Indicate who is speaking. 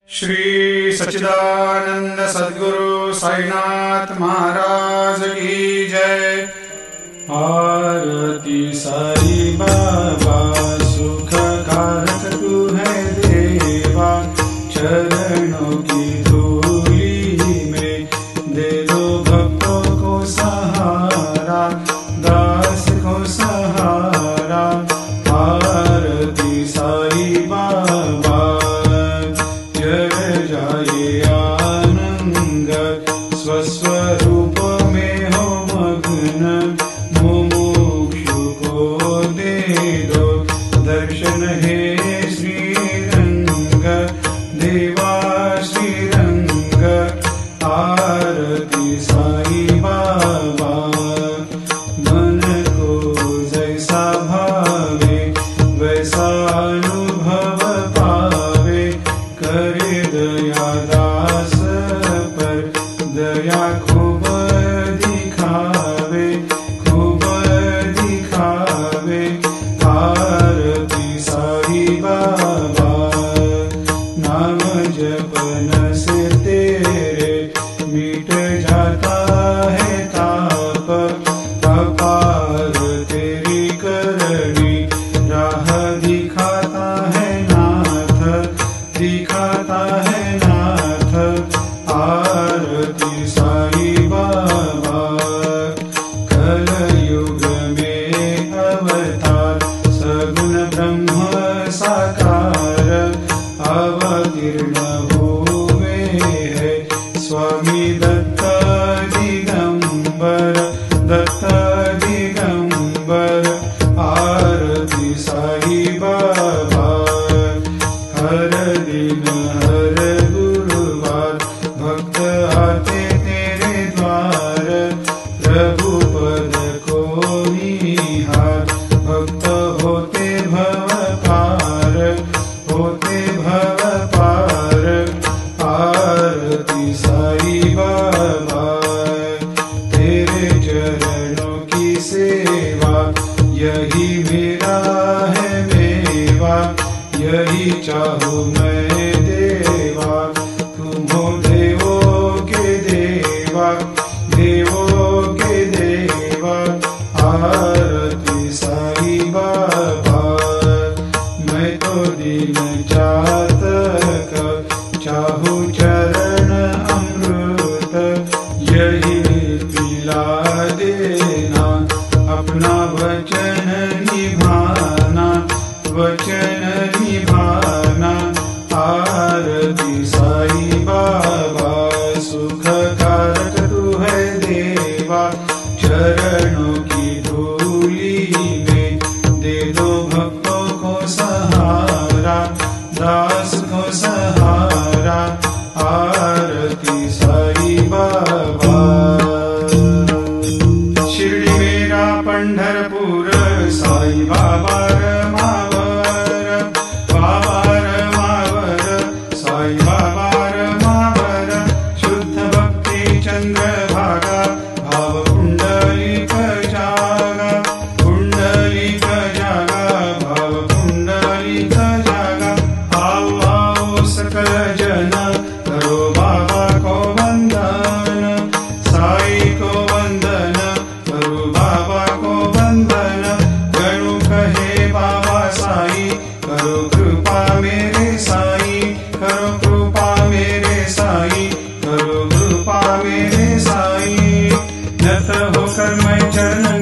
Speaker 1: श्री सच्चिदानंद सद्गुरु साईनाथ महाराज की जय। आरती साई बाबा सुख कारक तू है देवा, चरणों की धूली में दे दो भक्तों को सहारा, दास को सहारा। आरती साई बाबा जय जाए आनंद, स्वस्वरूप में हो मग्न, मुमुक्षु को दे दो दर्शन हे श्रीरंग, देवा श्रीरंग। आरती साई बाबा मन को जैसा भावे वैसा अनुभव पावे, करे दया दास पर दया खूब दिखावे, खूब दिखावे। आरती साई बाबा नाम जपन से तेरे मिट जाता है ताप, अपार तेरी करनी राह दिखाता है नाथ, दिखाता है नाथ। आरती साई बाबा कलयुग में अवतार, सगुण ब्रह्म साकार अवतीर्ण हुए है स्वामी दत्त दिगंबर, दत्त दिगंबर। आरती साई बाबा हर दिन हर गुरुवार भक्त आते तेरे द्वार, प्रभु पद को निहार, भक्त होते भव पार, होते भव पार। आरती साई बाबा तेरे चरणों की सेवा, यही मेरा है मेवा, यही चाहूँ मैं देवा। तुम हो देवों के देवा, देवों के देवा। आरती साई बाबा मैं तो दिन चातक, चाहूँ चरण अमृत, यही पिला देना, अपना वचन निभाना, वचन निभाना। आरती साई बाबा सुख कारक तू है देवा, चरणों की धूली में दे दो भक्तों को सहारा, दास को सहारा। आरती साई बाबा शिर्डी मेरा पंढरपूर, साई बाबा रमावर, बाबा रमावर, साई बाबा रमावर। शुद्ध भक्ति चंद्रभागा, भाव कुंडलिक जागा, कुंडलिक जागा, भाव कुंडलिक जागा। आओ आओ सकल जन करो बाबा को वंदन, साई को वंदन, करो बाबा को वंदन। गणु कहे बाबा साई, करो कृपा मेरे साई, करो कृपा मेरे साई, करो कृपा मेरे साई। नत होकर मैं चरण